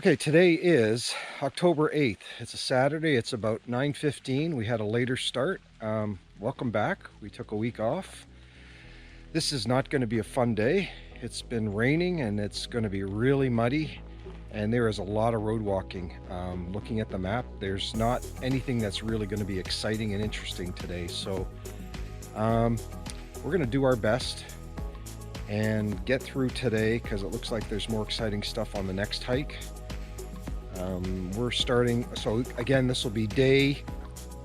Okay, today is October 8th. It's a Saturday. It's about 9:15. We had a later start. Welcome back. We took a week off. This is not going to be a fun day. It's been raining and it's going to be really muddy, and there is a lot of road walking. Looking at the map, there's not anything that's really going to be exciting and interesting today. So we're going to do our best and get through today because it looks like there's more exciting stuff on the next hike. We're starting, so again, this will be day,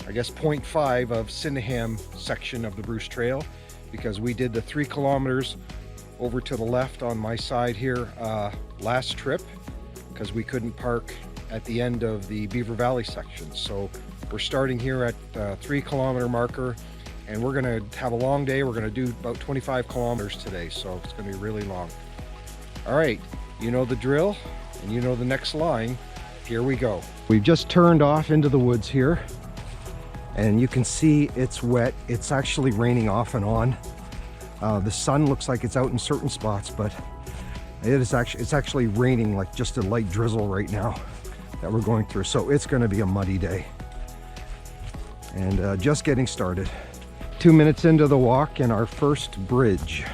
I guess, 0.5 of Sydenham section of the Bruce Trail, because we did the 3 kilometers over to the left on my side here last trip because we couldn't park at the end of the Beaver Valley section. So we're starting here at 3 kilometer marker, and we're going to have a long day. We're going to do about 25 kilometers today, so it's going to be really long. All right, you know the drill and you know the next line. Here we go. We've just turned off into the woods here, and you can see it's wet. It's actually raining off and on. The sun looks like it's out in certain spots, but it's actually raining, like just a light drizzle right now that we're going through. So it's going to be a muddy day, and just getting started. 2 minutes into the walk and our first bridge.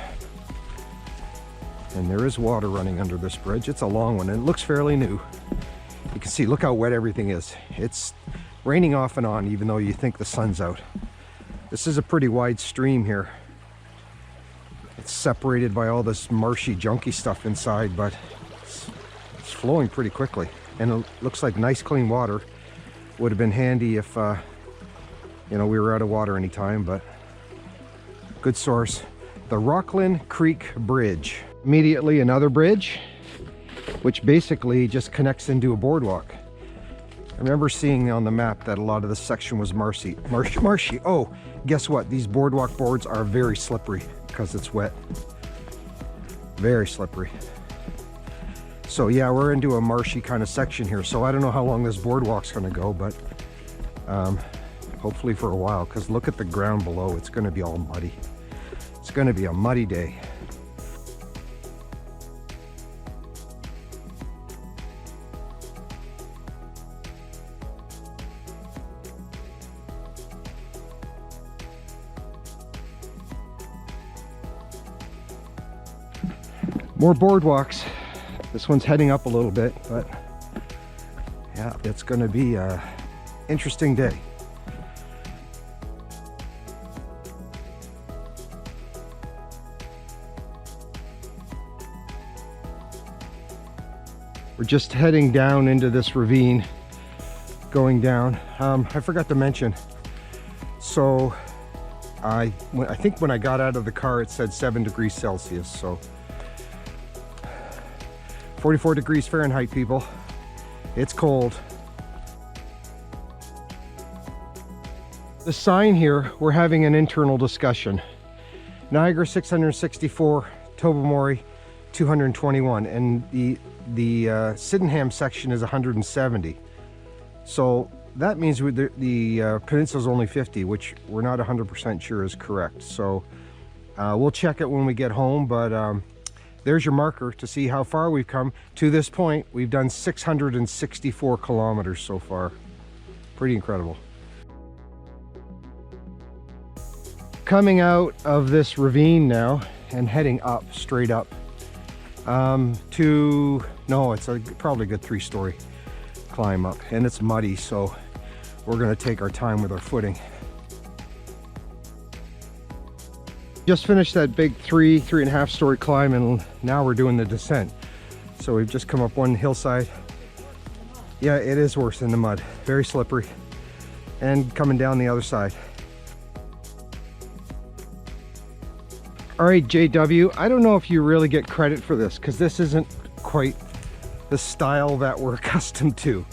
And there is water running under this bridge. It's a long one and it looks fairly new. You can see, look how wet everything is. It's raining off and on even though you think the sun's out. This is a pretty wide stream here. It's separated by all this marshy, junky stuff inside, but it's flowing pretty quickly. And it looks like nice clean water. Would have been handy if you know, we were out of water anytime, but good source. The Rockland Creek Bridge. Immediately another bridge, which basically just connects into a boardwalk. I remember seeing on the map that a lot of this section was marshy. Oh, guess what? These boardwalk boards are very slippery because it's wet. Very slippery. So yeah, we're into a marshy kind of section here. So I don't know how long this boardwalk's gonna go, but hopefully for a while, because look at the ground below. It's gonna be all muddy. It's gonna be a muddy day. More boardwalks. This one's heading up a little bit, but yeah, it's going to be an interesting day. We're just heading down into this ravine, going down. I forgot to mention, so I think when I got out of the car it said 7 degrees Celsius, so 44 degrees Fahrenheit, people. It's cold. The sign here, we're having an internal discussion. Niagara 664, Tobermory 221, and the Sydenham section is 170. So that means the peninsula is only 50, which we're not 100% sure is correct. So we'll check it when we get home, but there's your marker to see how far we've come. To this point, we've done 664 kilometers so far. Pretty incredible. Coming out of this ravine now and heading up, straight up to, no, it's probably a good 3-story climb up, and it's muddy, so we're gonna take our time with our footing. Just finished that big 3.5 story climb, and now we're doing the descent. So we've just come up one hillside. Yeah, it is worse in the mud. Very slippery. And coming down the other side. All right, JW, I don't know if you really get credit for this, because this isn't quite the style that we're accustomed to.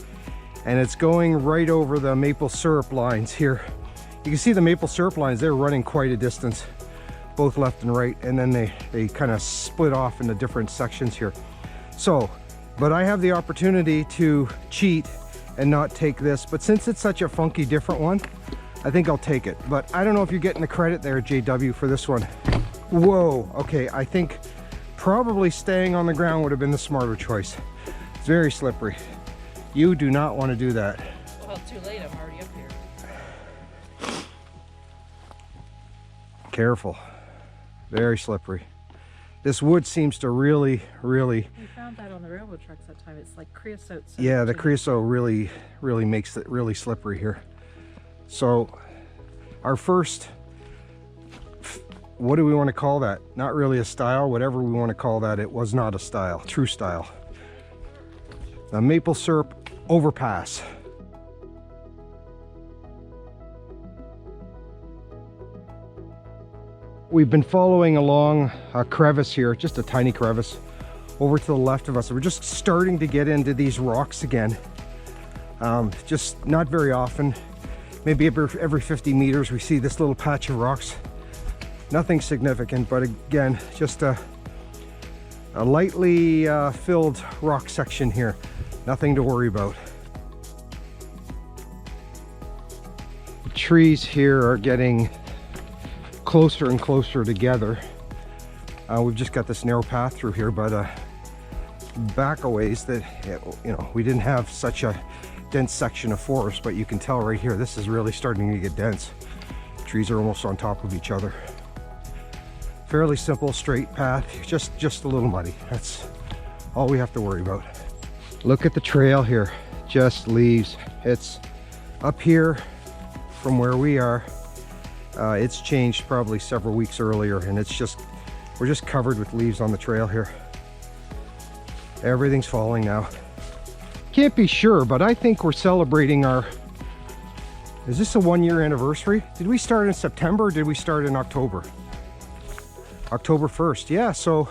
And it's going right over the maple syrup lines here. You can see the maple syrup lines, they're running quite a distance, both left and right, and then they kind of split off into different sections here. So, but I have the opportunity to cheat and not take this, but since it's such a funky different one, I think I'll take it. But I don't know if you're getting the credit there, JW, for this one. Whoa, okay, I think probably staying on the ground would have been the smarter choice. It's very slippery. You do not want to do that. Well, too late, I'm already up here. Careful. Very slippery. This wood seems to really We found that on the railroad tracks that time. It's like creosote. yeah, the creosote really makes it really slippery here. So our first, what do we want to call that? Not really a style, whatever we want to call that. It was not a style, true style. The maple syrup overpass. We've been following along a crevice here, just a tiny crevice, over to the left of us. We're just starting to get into these rocks again. Just not very often. Maybe every 50 meters we see this little patch of rocks. Nothing significant, but again, just a lightly filled rock section here. Nothing to worry about. The trees here are getting closer and closer together. We've just got this narrow path through here, but back a ways that, you know, we didn't have such a dense section of forest, but you can tell right here, this is really starting to get dense. Trees are almost on top of each other. Fairly simple, straight path, just a little muddy. That's all we have to worry about. Look at the trail here, just leaves. It's up here from where we are. It's changed probably several weeks earlier, and we're just covered with leaves on the trail here. Everything's falling now. Can't be sure, but I think we're celebrating is this a 1-year anniversary? Did we start in September or did we start in October? October 1st, yeah, so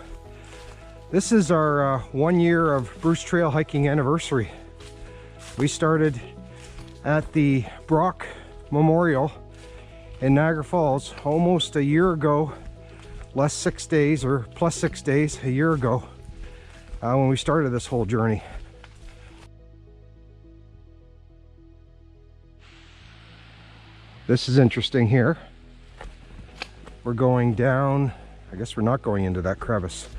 this is our 1 year of Bruce Trail hiking anniversary. We started at the Brock Memorial in Niagara Falls almost a year ago, plus 6 days a year ago, when we started this whole journey. This is interesting here. We're going down, I guess we're not going into that crevice,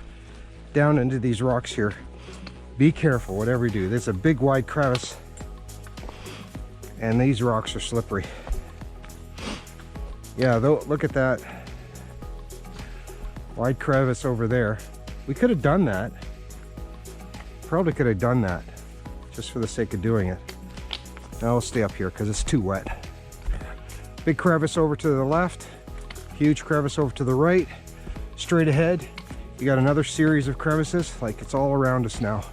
down into these rocks here. Be careful whatever you do. There's a big wide crevice and these rocks are slippery. Yeah, though, look at that wide crevice over there. We could have done that. Probably could have done that just for the sake of doing it. Now we'll stay up here because it's too wet. Big crevice over to the left, huge crevice over to the right. Straight ahead, you got another series of crevices, like it's all around us now.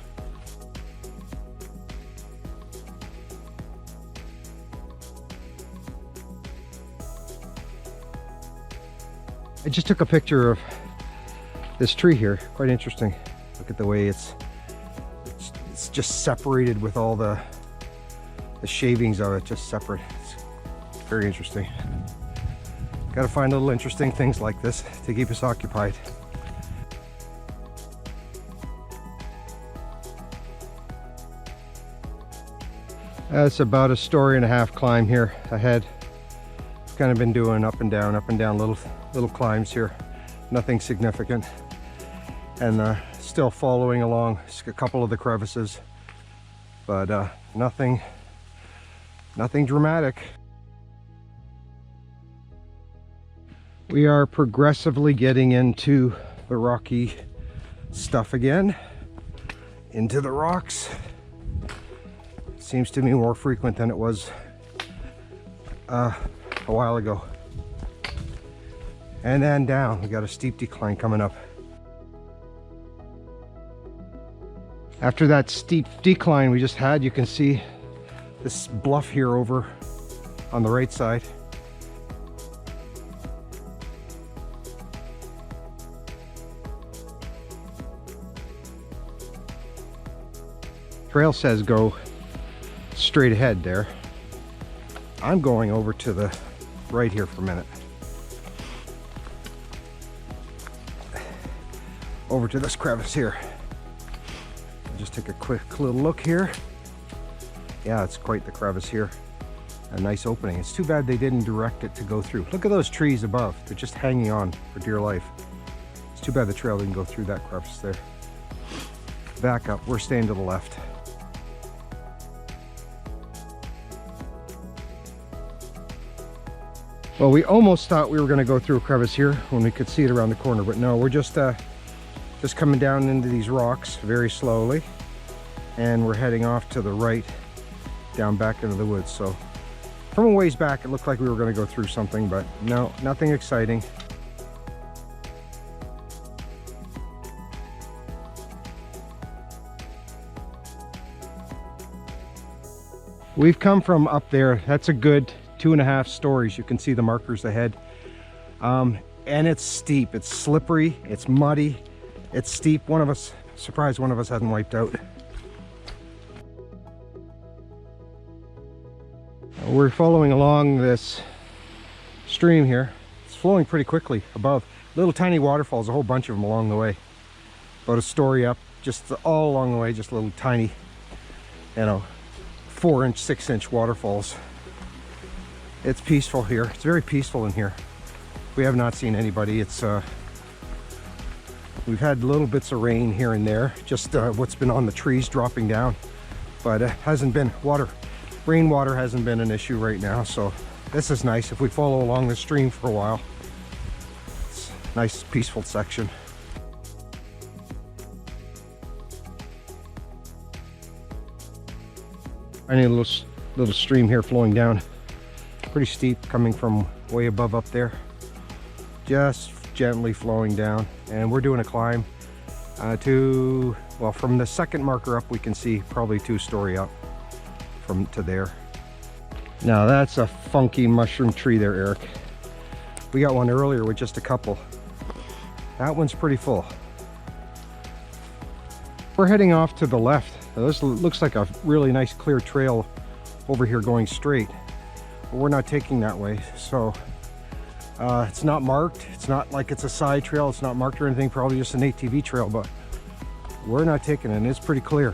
I just took a picture of this tree here, quite interesting. Look at the way it's just separated with all the shavings of it, just separate. It's very interesting. Got to find little interesting things like this to keep us occupied. That's about a 1.5 story climb here ahead. Kind of been doing up and down little climbs here. Nothing significant. And still following along a couple of the crevices, but nothing dramatic. We are progressively getting into the rocky stuff again, into the rocks. Seems to be more frequent than it was a while ago. And then down, we got a steep decline coming up. After that steep decline we just had, you can see this bluff here over on the right side. Trail says go straight ahead there. I'm going over to the right here for a minute. Over to this crevice here. I'll just take a quick little look here. Yeah, it's quite the crevice here. A nice opening. It's too bad they didn't direct it to go through. Look at those trees above. They're just hanging on for dear life. It's too bad the trail didn't go through that crevice there. Back up. We're staying to the left. Well, we almost thought we were going to go through a crevice here when we could see it around the corner, but no, we're just coming down into these rocks very slowly, and we're heading off to the right down back into the woods. So from a ways back it looked like we were going to go through something, but no, nothing exciting. We've come from up there. That's a good 2.5 stories. You can see the markers ahead, and it's steep, it's slippery, it's muddy, it's steep. Surprised one of us hadn't wiped out. We're following along this stream here. It's flowing pretty quickly above. Little tiny waterfalls, a whole bunch of them along the way. About a story up, just all along the way, just little tiny, 4-inch, 6-inch waterfalls. It's peaceful here. It's very peaceful in here. We have not seen anybody. We've had little bits of rain here and there, just what's been on the trees dropping down, but it hasn't been rainwater hasn't been an issue right now. So this is nice if we follow along the stream for a while. It's a nice peaceful section. I need a little stream here flowing down, pretty steep, coming from way above up there, just gently flowing down. And we're doing a climb from the second marker up we can see probably 2-story up from to there. Now that's a funky mushroom tree there, Eric. We got one earlier with just a couple. That one's pretty full. We're heading off to the left. This looks like a really nice clear trail over here going straight, but we're not taking that way. So it's not marked. It's not like it's a side trail. It's not marked or anything, probably just an ATV trail, but we're not taking it, and it's pretty clear.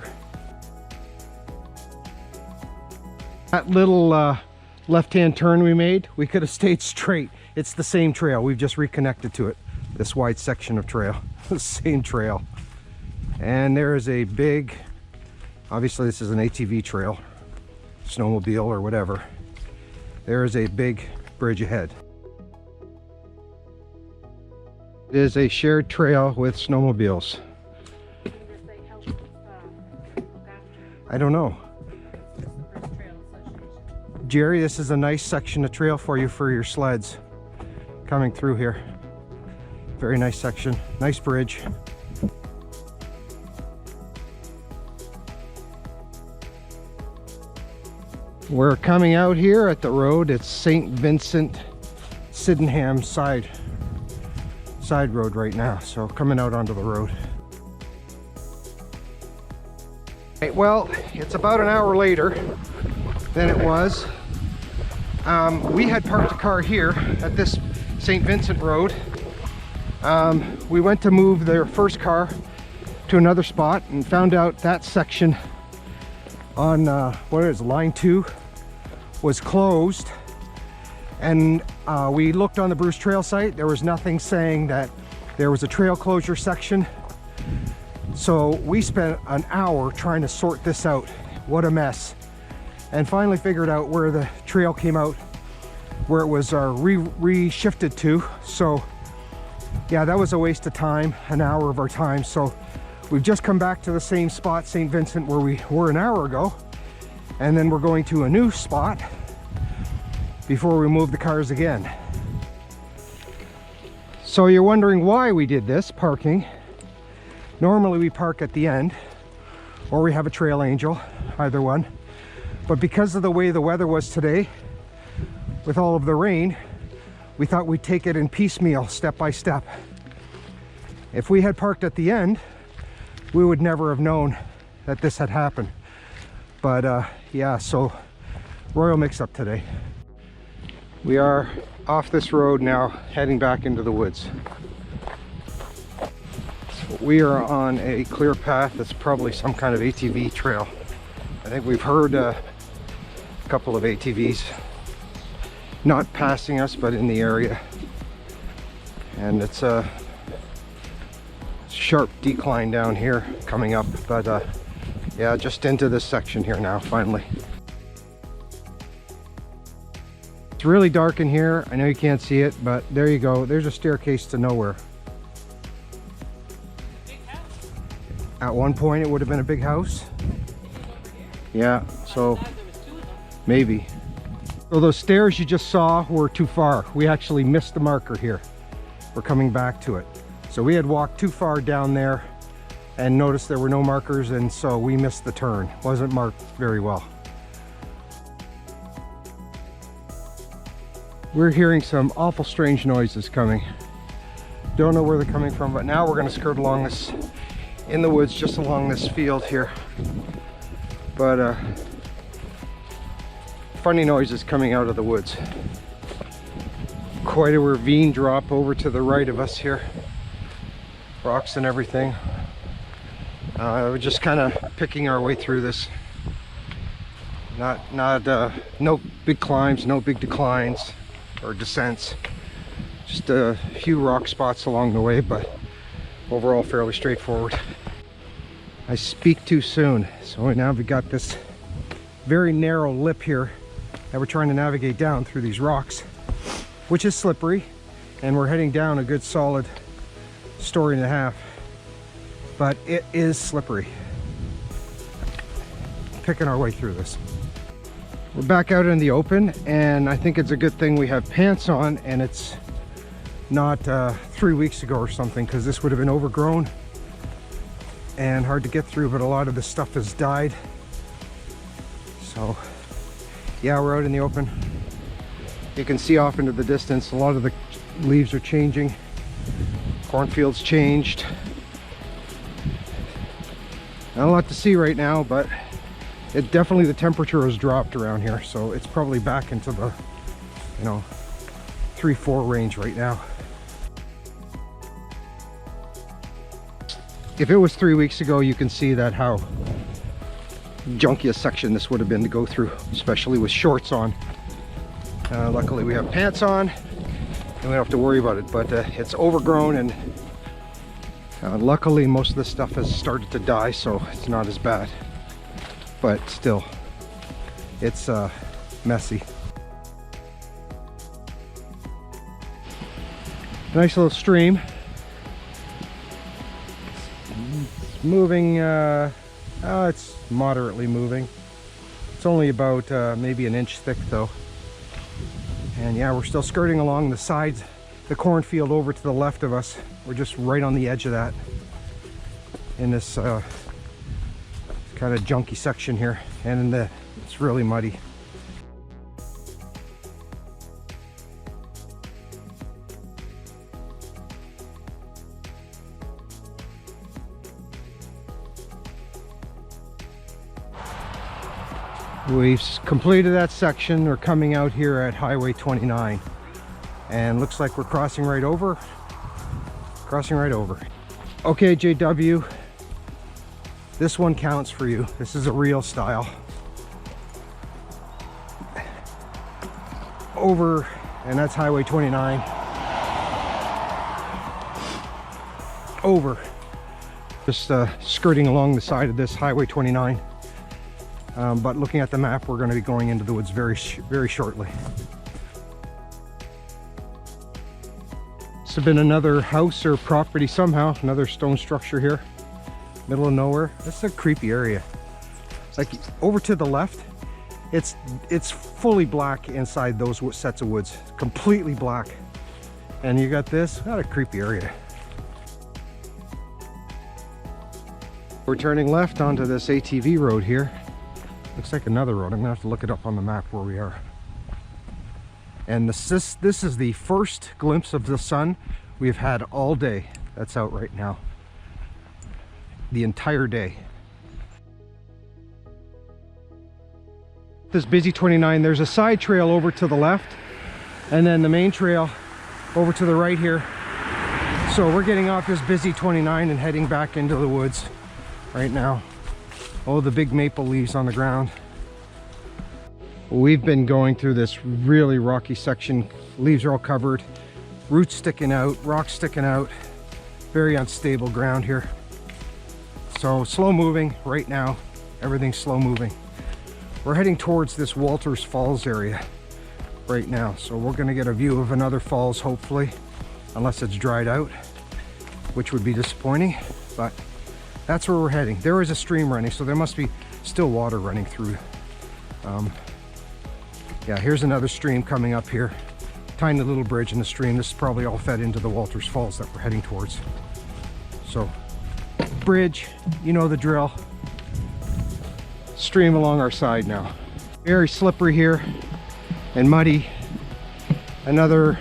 That little left-hand turn we made, we could have stayed straight. It's the same trail. We've just reconnected to it. This wide section of trail, the same trail. And there is a big, obviously this is an ATV trail, snowmobile or whatever. There is a big bridge ahead. It is a shared trail with snowmobiles. I don't know. Jerry, this is a nice section of trail for you for your sleds coming through here. Very nice section, nice bridge. We're coming out here at the road. It's St. Vincent Sydenham side road right now, so coming out onto the road. Okay, well, it's about an hour later than it was. We had parked a car here at this St. Vincent road. We went to move their first car to another spot and found out that section on line 2 was closed, and we looked on the Bruce Trail site. There was nothing saying that there was a trail closure section, so we spent an hour trying to sort this out. What a mess. And finally figured out where the trail came out, where it was re-shifted to. So yeah, that was a waste of time, an hour of our time. So we've just come back to the same spot, St. Vincent, where we were an hour ago. And then we're going to a new spot before we move the cars again. So you're wondering why we did this parking. Normally we park at the end, or we have a trail angel, either one. But because of the way the weather was today, with all of the rain, we thought we'd take it in piecemeal, step by step. If we had parked at the end, we would never have known that this had happened. But yeah, so royal mix-up today. We are off this road now, heading back into the woods. So we are on a clear path that's probably some kind of ATV trail. I think we've heard a couple of ATVs not passing us, but in the area. And it's a sharp decline down here coming up, but yeah, just into this section here now, finally. It's really dark in here. I know you can't see it, but there you go. There's a staircase to nowhere. At one point, it would have been a big house. Yeah, so maybe. So those stairs you just saw were too far. We actually missed the marker here. We're coming back to it. So we had walked too far down there and noticed there were no markers, and so we missed the turn. Wasn't marked very well. We're hearing some awful strange noises coming. Don't know where they're coming from, but now we're going to skirt along this, in the woods, just along this field here. But funny noises coming out of the woods. Quite a ravine drop over to the right of us here. Rocks and everything. We're just kind of picking our way through this. No big climbs, no big declines or descents. Just a few rock spots along the way, but overall fairly straightforward. I speak too soon. So now we've got this very narrow lip here that we're trying to navigate down through these rocks, which is slippery, and we're heading down a good solid story and a half, but it is slippery. Picking our way through this. We're back out in the open, and I think it's a good thing we have pants on and it's not 3 weeks ago or something, because this would have been overgrown and hard to get through, but a lot of this stuff has died. So yeah, we're out in the open. You can see off into the distance, a lot of the leaves are changing. Cornfields changed. Not a lot to see right now, but it definitely, the temperature has dropped around here, so it's probably back into the, 3-4 range right now. If it was 3 weeks ago, you can see that how junky a section this would have been to go through, especially with shorts on. Luckily we have pants on and we don't have to worry about it, but it's overgrown, and luckily most of this stuff has started to die, so it's not as bad, but still it's messy. Nice little stream. It's moving, it's moderately moving. It's only about maybe an inch thick though. And yeah, we're still skirting along the sides, the cornfield over to the left of us. We're just right on the edge of that in this kind of junky section here, and it's really muddy. We've completed that section. We're coming out here at Highway 29, and looks like we're crossing right over. Okay, JW, this one counts for you. This is a real style. Over, and that's Highway 29. Over. Just skirting along the side of this Highway 29. But looking at the map, we're going to be going into the woods very shortly. This has been another house or property somehow, another stone structure here, middle of nowhere. This is a creepy area. It's like over to the left, it's fully black inside those sets of woods, completely black. And you got this, not a creepy area. We're turning left onto this ATV road here. Looks like another road. I'm gonna have to look it up on the map where we are. And this is the first glimpse of the sun we've had all day. That's out right now. The entire day. This busy 29, there's a side trail over to the left, and then the main trail over to the right here. So we're getting off this busy 29 and heading back into the woods right now. Oh, the big maple leaves on the ground. We've been going through this really rocky section. Leaves are all covered, roots sticking out, rocks sticking out. Very unstable ground here. So slow moving right now. Everything's slow moving. We're heading towards this Walters Falls area right now. So we're gonna get a view of another falls, hopefully, unless it's dried out, which would be disappointing, but that's where we're heading. There is a stream running, so there must be still water running through. Yeah, here's another stream coming up here. Tiny little bridge in the stream. This is probably all fed into the Walters Falls that we're heading towards. So, bridge, you know the drill. Stream along our side now. Very slippery here and muddy. Another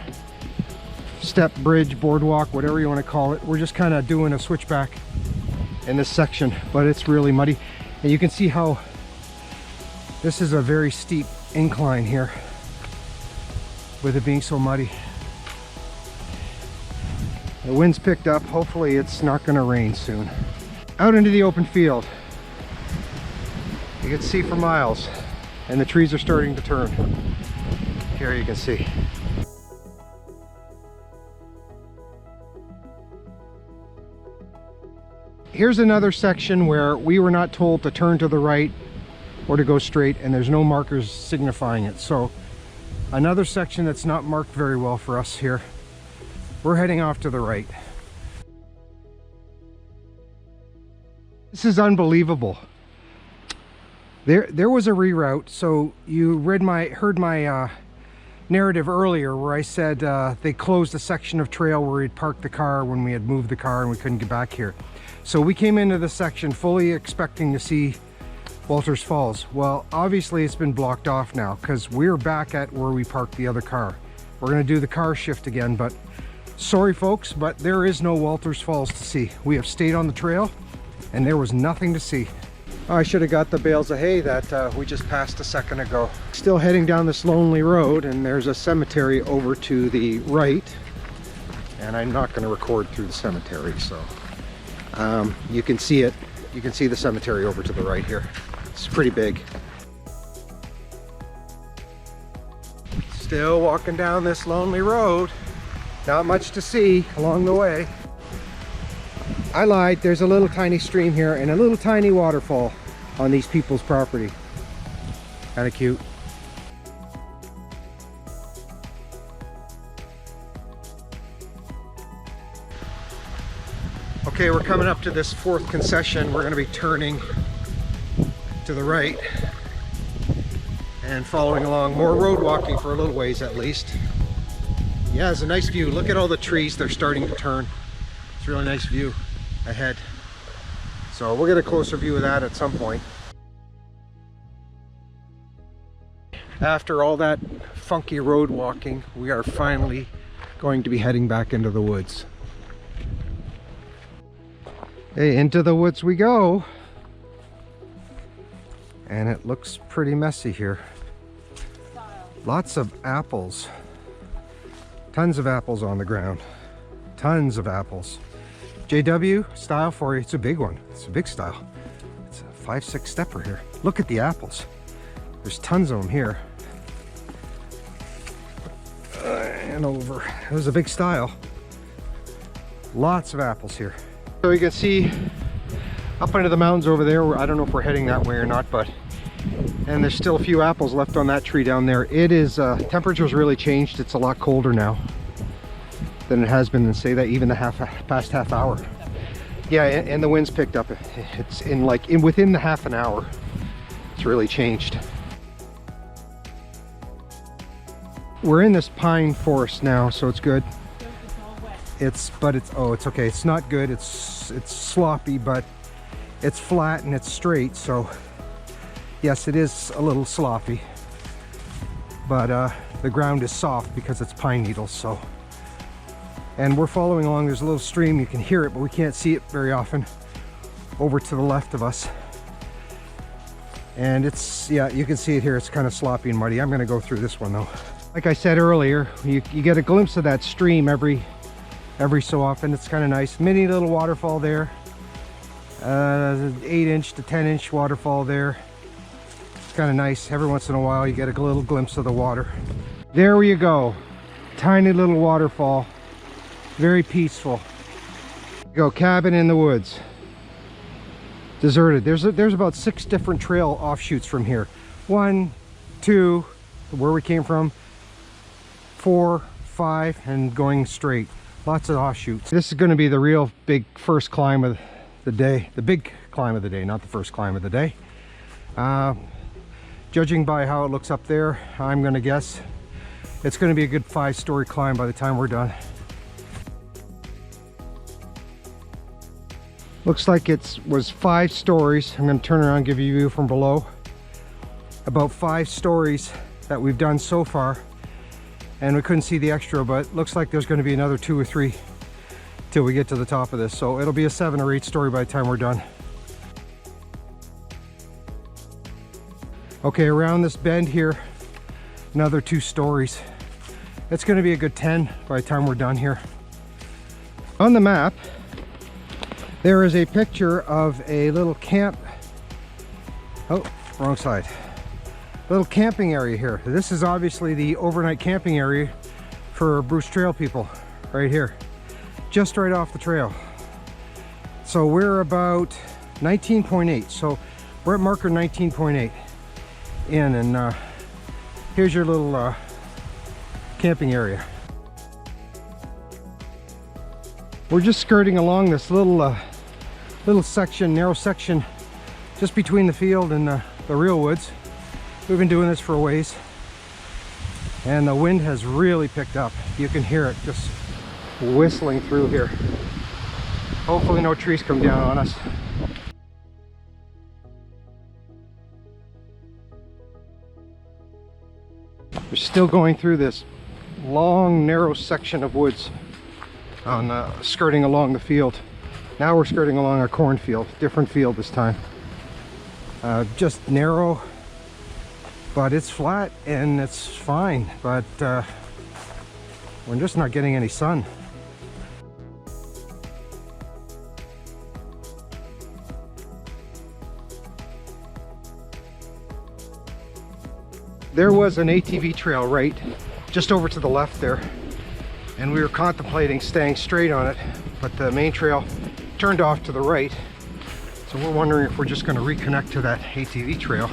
step, bridge, boardwalk, whatever you want to call it. We're just kind of doing a switchback in this section, but it's really muddy. And you can see how this is a very steep incline here with it being so muddy. The wind's picked up. Hopefully it's not going to rain soon. Out into the open field. You can see for miles, and the trees are starting to turn. Here you can see. Here's another section where we were not told to turn to the right or to go straight, and there's no markers signifying it. So another section that's not marked very well for us here. We're heading off to the right. This is unbelievable. There was a reroute. So you heard my narrative earlier where I said they closed a section of trail where we'd parked the car when we had moved the car and we couldn't get back here. So we came into this section fully expecting to see Walters Falls. Well, obviously it's been blocked off now because we're back at where we parked the other car. We're going to do the car shift again, but sorry folks, but there is no Walters Falls to see. We have stayed on the trail and there was nothing to see. Oh, I should have got the bales of hay that we just passed a second ago. Still heading down this lonely road, and there's a cemetery over to the right, and I'm not going to record through the cemetery, so you can see it. You can see the cemetery over to the right here. It's pretty big. Still walking down this lonely road. Not much to see along the way. I lied, there's a little tiny stream here and a little tiny waterfall on these people's property. Kind of cute. Okay, we're coming up to this fourth concession. We're going to be turning to the right and following along. More road walking for a little ways at least. Yeah, it's a nice view. Look at all the trees, they're starting to turn. It's a really nice view ahead. So we'll get a closer view of that at some point. After all that funky road walking, we are finally going to be heading back into the woods. Hey, into the woods we go. And it looks pretty messy here. Lots of apples. Tons of apples on the ground. Tons of apples. JW style for you. It's a big one. It's a big style. It's a 5-6 stepper here. Look at the apples. There's tons of them here. And over. It was a big style. Lots of apples here. So you can see up into the mountains over there. I don't know if we're heading that way or not, but and there's still a few apples left on that tree down there. It is temperature's really changed. It's a lot colder now than it has been in, say, that even the past half hour. Yeah, and the wind's picked up. It's within the half an hour. It's really changed. We're in this pine forest now, so it's good. It's okay. It's not good. It's sloppy, but it's flat and it's straight. So yes, it is a little sloppy, but the ground is soft because it's pine needles. So. And we're following along. There's a little stream. You can hear it, but we can't see it very often over to the left of us. And it's, yeah, you can see it here. It's kind of sloppy and muddy. I'm going to go through this one though. Like I said earlier, you get a glimpse of that stream every so often. It's kind of nice. Mini little waterfall there. 8-inch to 10-inch waterfall there. It's kind of nice. Every once in a while you get a little glimpse of the water. There you go. Tiny little waterfall. Very peaceful. Go, cabin in the woods. Deserted. There's about 6 different trail offshoots from here. 1, 2, where we came from, 4, 5, and going straight. Lots of offshoots. This is going to be the real big first climb of the day. The big climb of the day, not the first climb of the day. Judging by how it looks up there, I'm going to guess it's going to be a good 5-story climb by the time we're done. Looks like it was 5 stories. I'm going to turn around and give you a view from below. About 5 stories that we've done so far, and we couldn't see the extra, but looks like there's going to be another 2 or 3 till we get to the top of this, so it'll be a 7 or 8 story by the time we're done. Okay, around this bend here, another 2 stories. It's going to be a good 10 by the time we're done here. On the map there is a picture of a little camp. Oh, wrong side. Little camping area here. This is obviously the overnight camping area for Bruce Trail people right here, just right off the trail. So we're about 19.8, so we're at marker 19.8 in, and here's your little camping area. We're just skirting along this little section, narrow section, just between the field and the real woods. We've been doing this for a ways, and the wind has really picked up. You can hear it just whistling through here. Hopefully no trees come down on us. We're still going through this long, narrow section of woods on skirting along the field. Now we're skirting along a cornfield, different field this time. Just narrow, but it's flat and it's fine, but we're just not getting any sun. There was an ATV trail right just over to the left there, and we were contemplating staying straight on it, but the main trail turned off to the right, so we're wondering if we're just going to reconnect to that ATV trail.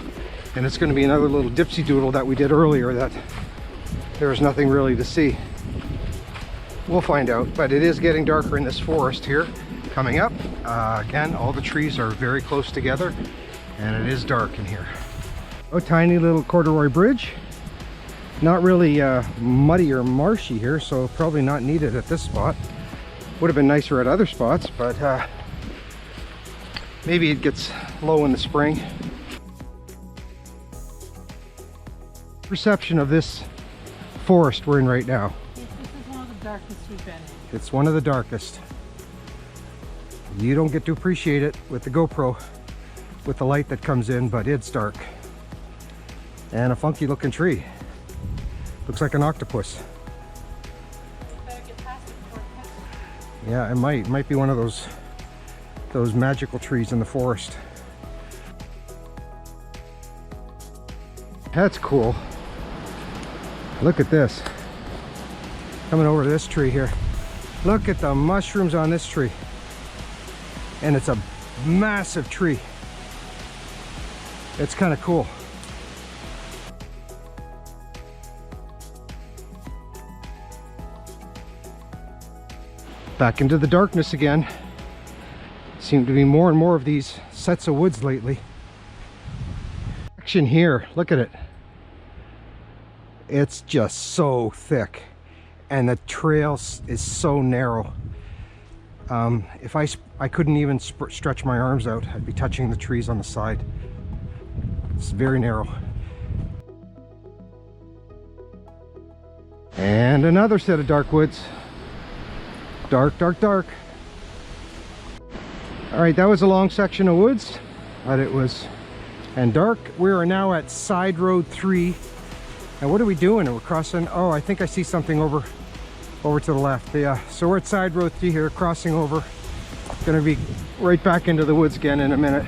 And it's going to be another little dipsy doodle that we did earlier that there was nothing really to see. We'll find out, but it is getting darker in this forest here coming up. Again, all the trees are very close together and it is dark in here. A tiny little corduroy bridge. Not really muddy or marshy here, so probably not needed at this spot. Would have been nicer at other spots, but maybe it gets low in the spring. Perception of this forest we're in right now. This is one of the darkest we've been in. It's one of the darkest. You don't get to appreciate it with the GoPro, with the light that comes in, but it's dark. And a funky looking tree. Looks like an octopus. Better get past it before it cuts us. Yeah, it might be one of those magical trees in the forest. That's cool. Look at this. Coming over to this tree here. Look at the mushrooms on this tree. And it's a massive tree. It's kind of cool. Back into the darkness again. Seem to be more and more of these sets of woods lately. Section here, look at it. It's just so thick and the trail is so narrow. If I couldn't even stretch my arms out, I'd be touching the trees on the side. It's very narrow. And another set of dark woods. Dark, dark, dark. All right, that was a long section of woods, but it was and dark. We are now at side road 3. And what are we doing? We're crossing. Oh, I think I see something over to the left. Yeah, so we're at side road 3 here, crossing over. Gonna be right back into the woods again in a minute.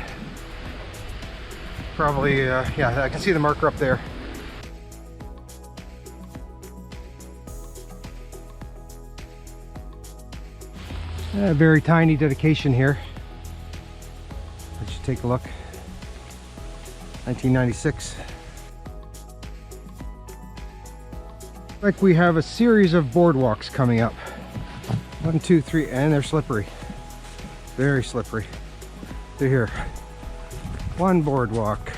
Probably, yeah, I can see the marker up there. A very tiny dedication here. Let's just take a look. 1996. Like we have a series of boardwalks coming up. 1, 2, 3, and they're slippery. Very slippery. They're here. One boardwalk.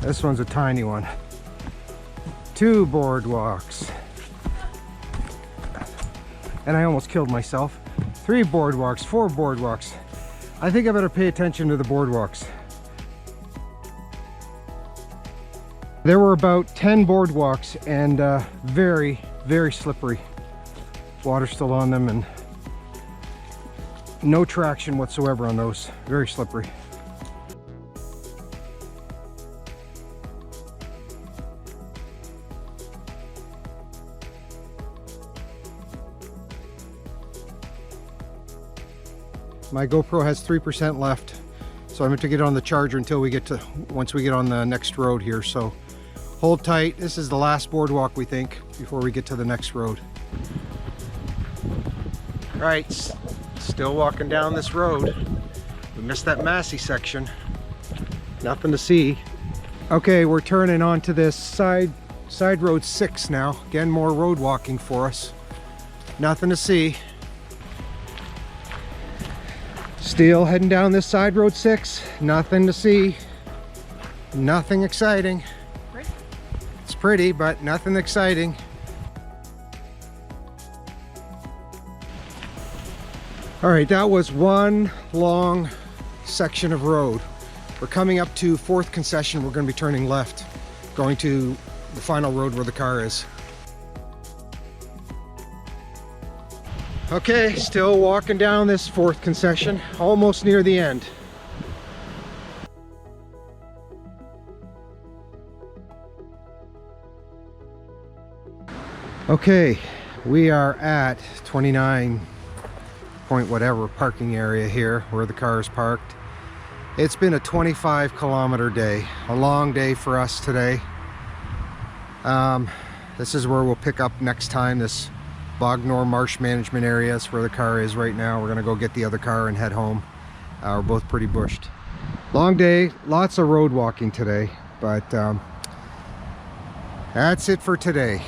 This one's a tiny one. 2 boardwalks. And I almost killed myself. 3 boardwalks, 4 boardwalks. I think I better pay attention to the boardwalks. There were about 10 boardwalks and very, very slippery. Water still on them and no traction whatsoever on those. Very slippery. My GoPro has 3% left, so I'm going to get on the charger until we get to, once we get on the next road here. So hold tight. This is the last boardwalk, we think, before we get to the next road. All right, still walking down this road. We missed that Massey section. Nothing to see. Okay, we're turning onto this side road 6 now. Again, more road walking for us. Nothing to see. Still heading down this side road 6. Nothing to see. Nothing exciting. Pretty. It's pretty, but nothing exciting. All right, that was one long section of road. We're coming up to 4th concession. We're going to be turning left, going to the final road where the car is. Okay, still walking down this 4th concession, almost near the end. Okay, we are at 29 point whatever parking area here where the car is parked. It's been a 25-kilometer day, a long day for us today. This is where we'll pick up next time, this Bognor Marsh Management area. Is where the car is right now. We're gonna go get the other car and head home. We're both pretty bushed. Long day, lots of road walking today, but that's it for today.